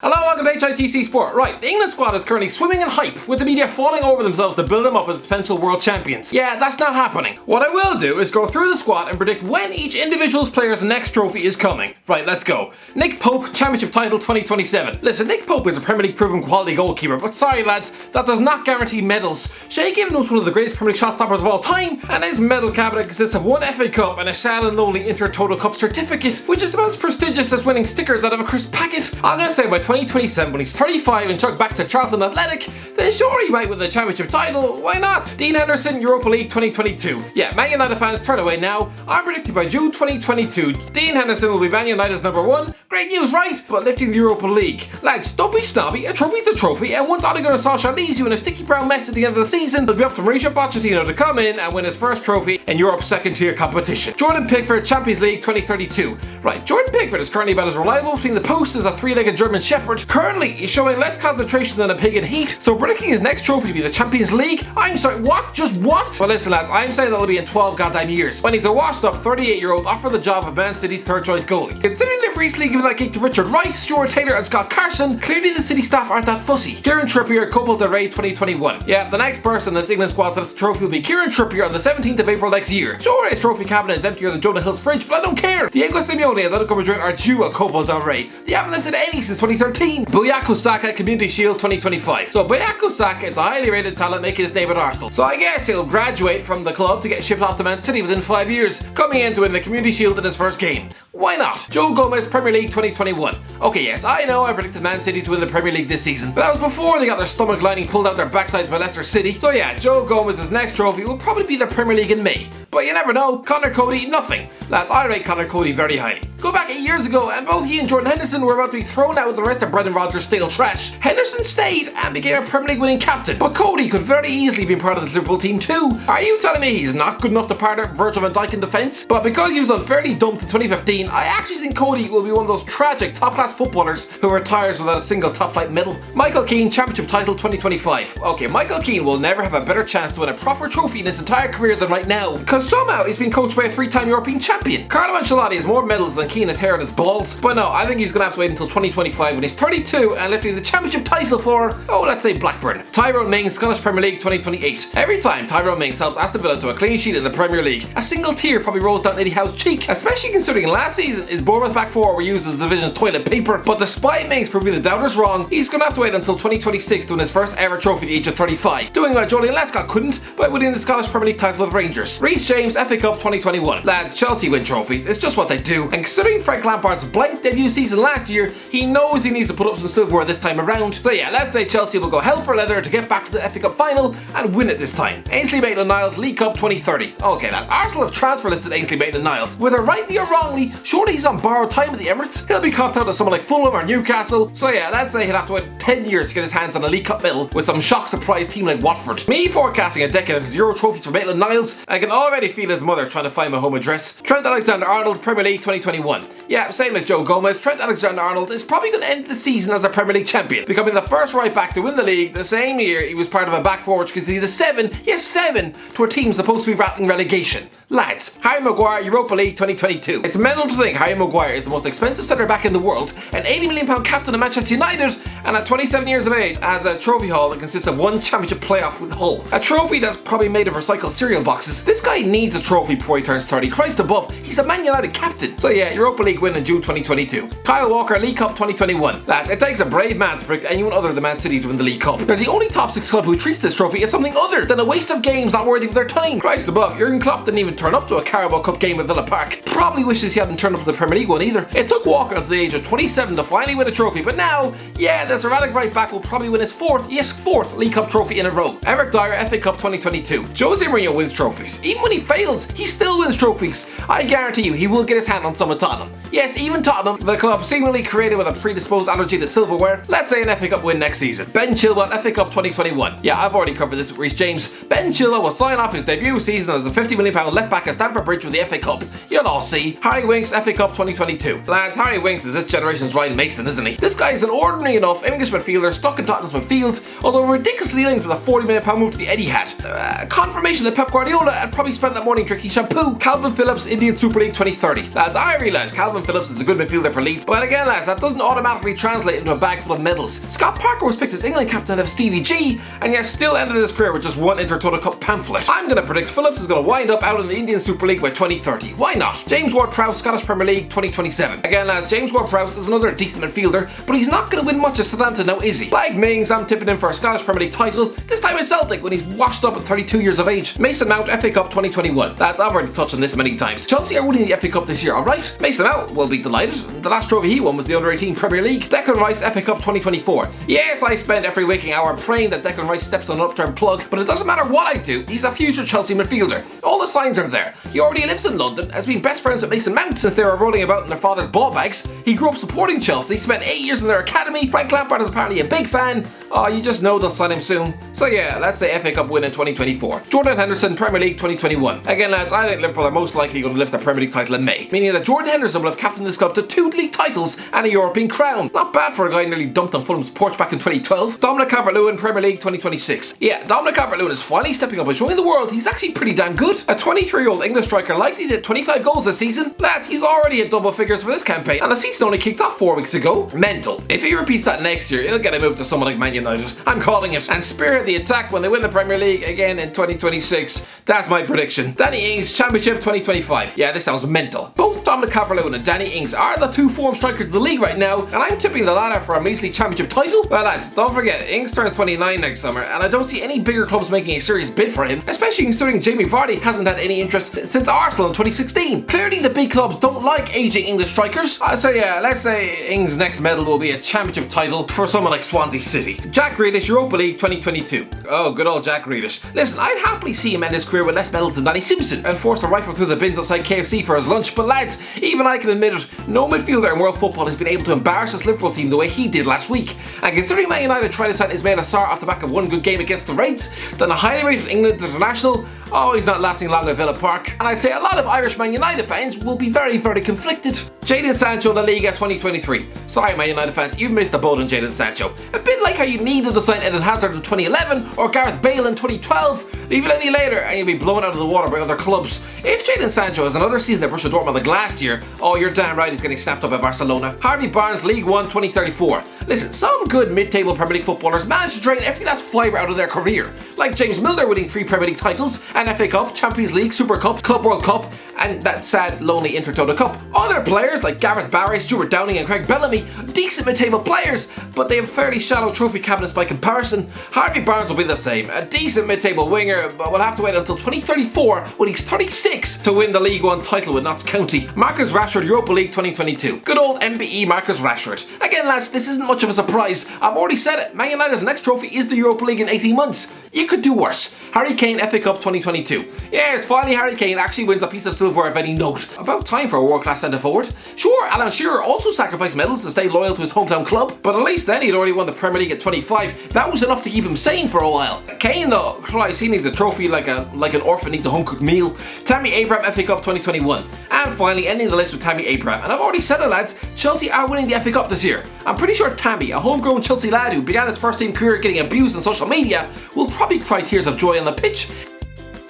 Hello, welcome to HITC Sport. Right, the England squad is currently swimming in hype, with the media falling over themselves to build them up as potential world champions. Yeah, that's not happening. What I will do is go through the squad and predict when each individual player's next trophy is coming. Right, let's go. Nick Pope, Championship title 2027. Listen, Nick Pope is a Premier League proven quality goalkeeper, but sorry lads, that does not guarantee medals. Shay gave us one of the greatest Premier League shot stoppers of all time, and his medal cabinet consists of one FA Cup and a sad and lonely Inter-Total Cup certificate, which is about as prestigious as winning stickers out of a crisp packet. I'm gonna say by 2027, when he's 35 and chugged back to Charlton Athletic, then sure he might win the Championship title, why not? Dean Henderson, Europa League 2022. Yeah, Man United fans turn away now. I'm predicting by June 2022, Dean Henderson will be Man United's #1. Great news, right? But lifting the Europa League. Lads, don't be snobby, a trophy's a trophy, and once Ole Gunnar Solskjaer leaves you in a sticky brown mess at the end of the season, it'll be up to Mauricio Pochettino to come in and win his first trophy in Europe's second-tier competition. Jordan Pickford, Champions League 2032. Right, Jordan Pickford is currently about as reliable between the posts as a three-legged German Shepherd. Currently, he's showing less concentration than a pig in heat, so predicting his next trophy to be the Champions League? I'm sorry, what? Just what? Well listen lads, I'm saying that'll be in 12 goddamn years, when he's a washed up 38-year-old offered the job of Man City's third choice goalie. Considering they've recently given that gig to Richard Wright, Stuart Taylor and Scott Carson, clearly the City staff aren't that fussy. Kieran Trippier, Copa del Rey 2021. Yeah, the next person in this England squad to the trophy will be Kieran Trippier on the 17th of April next year. Sure, his trophy cabinet is emptier than Jonah Hill's fridge, but I don't care. Diego Simeone and Atletico Madrid are due a Copa del Rey. They haven't lifted any since 2013. BUKAYO SAKA, Community Shield 2025. So BUKAYO SAKA is a highly rated talent making his name at Arsenal. So I guess he'll graduate from the club to get shipped off to Man City within 5 years, coming in to win the Community Shield in his first game. Why not? Joe Gomez, Premier League 2021. Okay, yes, I know I predicted Man City to win the Premier League this season, but that was before they got their stomach lining pulled out their backsides by Leicester City. So yeah, Joe Gomez's next trophy will probably be the Premier League in May. But you never know. Connor Cody, nothing. Lads, I rate Connor Cody very highly. Go back 8 years ago and both he and Jordan Henderson were about to be thrown out with the rest of Brendan Rodgers' stale trash. Henderson stayed and became a Premier League winning captain, but Cody could very easily be part of this Liverpool team too. Are you telling me he's not good enough to partner Virgil van Dijk in defence? But because he was unfairly dumped in 2015, I actually think Cody will be one of those tragic top-class footballers who retires without a single top-flight medal. Michael Keane, Championship title 2025. Okay, Michael Keane will never have a better chance to win a proper trophy in his entire career than right now, because somehow he's been coached by a three-time European champion. Carlo Ancelotti has more medals than Keane has hair on his balls, but no, I think he's going to have to wait until 2025 when he's 32 and lifting the Championship title for, oh, let's say Blackburn. Tyrone Mings, Scottish Premier League 2028. Every time Tyrone Mings helps Aston Villa to a clean sheet in the Premier League, a single tear probably rolls down Eddie Howe's cheek, especially considering last season his Bournemouth back four were used as the division's toilet paper. But despite Mings proving the doubters wrong, he's going to have to wait until 2026 to win his first ever trophy at the age of 35, doing what Julian Lescott couldn't by winning the Scottish Premier League title with Rangers. Reece James, FA Cup 2021. Lads, Chelsea win trophies, it's just what they do, and considering Frank Lampard's blank debut season last year, he knows he needs to put up some silverware this time around. So yeah, let's say Chelsea will go hell for leather to get back to the FA Cup final and win it this time. AINSLEYMAITLAND-NILES League Cup 2030. Okay lads, Arsenal have transfer listed Ainsley Maitland-Niles. Whether rightly or wrongly, surely he's on borrowed time at the Emirates. He'll be coughed out to someone like Fulham or Newcastle. So yeah, let's say he'll have to wait 10 years to get his hands on a League Cup medal with some shock surprise team like Watford. Me forecasting a decade of 0 trophies for Maitland-Niles. I can already feel his mother trying to find my home address. Trent Alexander-Arnold, Premier League 2021. Yeah, same as Joe Gomez, Trent Alexander-Arnold is probably going to end the season as a Premier League champion, becoming the first right back to win the league the same year he was part of a back four which conceded 7 to a team supposed to be battling relegation. Lads, Harry Maguire, Europa League 2022. It's mental to think Harry Maguire is the most expensive centre back in the world, an £80 million captain of Manchester United, and at 27 years of age has a trophy haul that consists of one championship playoff with Hull. A trophy that's probably made of recycled cereal boxes. This guy needs a trophy before he turns 30. Christ above, he's a Man United captain. So yeah, Europa League win in June 2022. Kyle Walker, League Cup 2021. Lads, it takes a brave man to predict anyone other than Man City to win the League Cup. They're the only top 6 club who treats this trophy as something other than a waste of games not worthy of their time. Christ above, Jurgen Klopp didn't even turn up to a Carabao Cup game at Villa Park. Probably wishes he hadn't turned up to the Premier League one either. It took Walker until the age of 27 to finally win a trophy, but now, yeah, this erratic right back will probably win his fourth League Cup trophy in a row. Eric Dyer, FA Cup 2022. Jose Mourinho wins trophies. Even when he fails, he still wins trophies. I guarantee you, he will get his hand on some at Tottenham. Yes, even Tottenham, the club seemingly created with a predisposed allergy to silverware. Let's say an FA Cup win next season. Ben Chilwell, FA Cup 2021. Yeah, I've already covered this with Reece James. Ben Chilwell will sign off his debut season as a £50 million left set back at Stamford Bridge with the FA Cup. You'll all see. Harry Winks FA Cup 2022. Lads, Harry Winks is this generation's Ryan Mason, isn't he? This guy is an ordinary enough English midfielder stuck in Tottenham's midfield, although ridiculously linked with a 40 million pound move to the Etihad. Confirmation that Pep Guardiola had probably spent that morning drinking shampoo. Calvin Phillips, Indian Super League 2030. Lads, I realise Calvin Phillips is a good midfielder for Leeds, but again lads, that doesn't automatically translate into a bag full of medals. Scott Parker was picked as England captain of Stevie G, and yet still ended his career with just one Intertoto Cup pamphlet. I'm going to predict Phillips is going to wind up out in the Indian Super League by 2030. Why not? James Ward-PROWSE, Scottish Premier League 2027. Again lads, James Ward-PROWSE is another decent midfielder, but he's not going to win much at Southampton now, is he? Like Mings, I'm tipping him for a Scottish Premier League title, this time in Celtic when he's washed up at 32 years of age. Mason Mount, FA Cup 2021. Lads, I've already touched on this many times. Chelsea are winning the FA Cup this year, alright? Mason Mount will be delighted. The last trophy he won was the Under-18 Premier League. Declan Rice, FA Cup 2024. Yes, I spend every waking hour praying that Declan Rice steps on an upturn plug, but it doesn't matter what I do, he's a future Chelsea midfielder. All the signs are there. He already lives in London, has been best friends with Mason Mount since they were rolling about in their father's ball bags. He grew up supporting Chelsea, spent 8 years in their academy. Frank Lampard is apparently a big fan. Oh, you just know they'll sign him soon. So yeah, let's say FA Cup win in 2024. Jordan Henderson, Premier League 2021. Again lads, I think Liverpool are most likely going to lift the Premier League title in May, meaning that Jordan Henderson will have captained this club to 2 league titles and a European crown. Not bad for a guy who nearly dumped on Fulham's porch back in 2012. Dominic Calvert-Lewin, Premier League 2026. Yeah, Dominic Calvert-Lewin is finally stepping up and showing the world he's actually pretty damn good. A 23-year-old English striker likely to hit 25 goals this season. Lads, he's already at double figures for this campaign, and the season only kicked off 4 weeks ago. Mental. If he repeats that next year, he'll get a move to someone like Man United. I'm calling it. And spearhead the attack when they win the Premier League again in 2026. That's my prediction. Danny Ings, Championship 2025. Yeah, this sounds mental. Both Dominic Calvert-Lewin and Danny Ings are the 2 form strikers of the league right now, and I'm tipping the latter for a measly Championship title. Well lads, don't forget, Ings turns 29 next summer, and I don't see any bigger clubs making a serious bid for him, especially considering Jamie Vardy hasn't had any interest since Arsenal in 2016. Clearly the big clubs don't like aging English strikers. So yeah, let's say Ings' next medal will be a Championship title for someone like Swansea City. Jack Grealish, Europa League 2022. Oh, good old Jack Grealish. Listen, I'd happily see him end his career with less medals than Danny Simpson and forced to rifle through the bins outside KFC for his lunch, but lads, even I can admit it, no midfielder in world football has been able to embarrass this Liverpool team the way he did last week. And considering Man United tried to sign Ismail Assar off the back of one good game against the Reds, then a highly rated England international, oh, he's not lasting long at Villa Park. And I'd say a lot of Irish Man United fans will be very, very conflicted. Jadon Sancho, La Liga 2023. Sorry Man United fans, you've missed the boat on Jadon Sancho. A bit like how you needed to sign Eden Hazard in 2011 or Gareth Bale in 2012. Leave it any later and you'll be blown out of the water by other clubs. If Jadon Sancho has another season at Borussia Dortmund like last year, oh, you're damn right he's getting snapped up by Barcelona. Harvey Barnes, League 1 2034. Listen, some good mid-table Premier League footballers manage to drain every last fibre out of their career, like James Milner winning 3 Premier League titles, an FA Cup, Champions League, Super Cup, Club World Cup, and that sad, lonely Intertoto Cup. Other players like Gareth Barry, Stuart Downing and Craig Bellamy, decent mid-table players, but they have fairly shallow trophy cabinets by comparison. Harvey Barnes will be the same, a decent mid-table winger, but we'll have to wait until 2034 when he's 36 to win the League 1 title with Notts County. Marcus Rashford, Europa League 2022. Good old MBE Marcus Rashford. Again lads, this isn't much of a surprise. I've already said it, Man United's next trophy is the Europa League in 18 months. You could do worse. Harry Kane FA Cup 2022. Yes, finally Harry Kane actually wins a piece of silverware of any note. About time for a world-class centre forward. Sure, Alan Shearer also sacrificed medals to stay loyal to his hometown club, but at least then he'd already won the Premier League at 25. That was enough to keep him sane for a while. Kane though, Christ, he needs a trophy like an orphan needs a home-cooked meal. Tammy Abraham FA Cup 2021. And finally ending the list with Tammy Abraham. And I've already said it lads, Chelsea are winning the FA Cup this year. I'm pretty sure Tammy, a homegrown Chelsea lad who began his first team career getting abused on social media, will probably cry tears of joy on the pitch.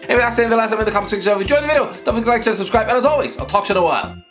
Anyway, that's the end of the last time in the comment section. If you enjoyed the video, don't forget to like, share, subscribe, and as always, I'll talk to you in a while.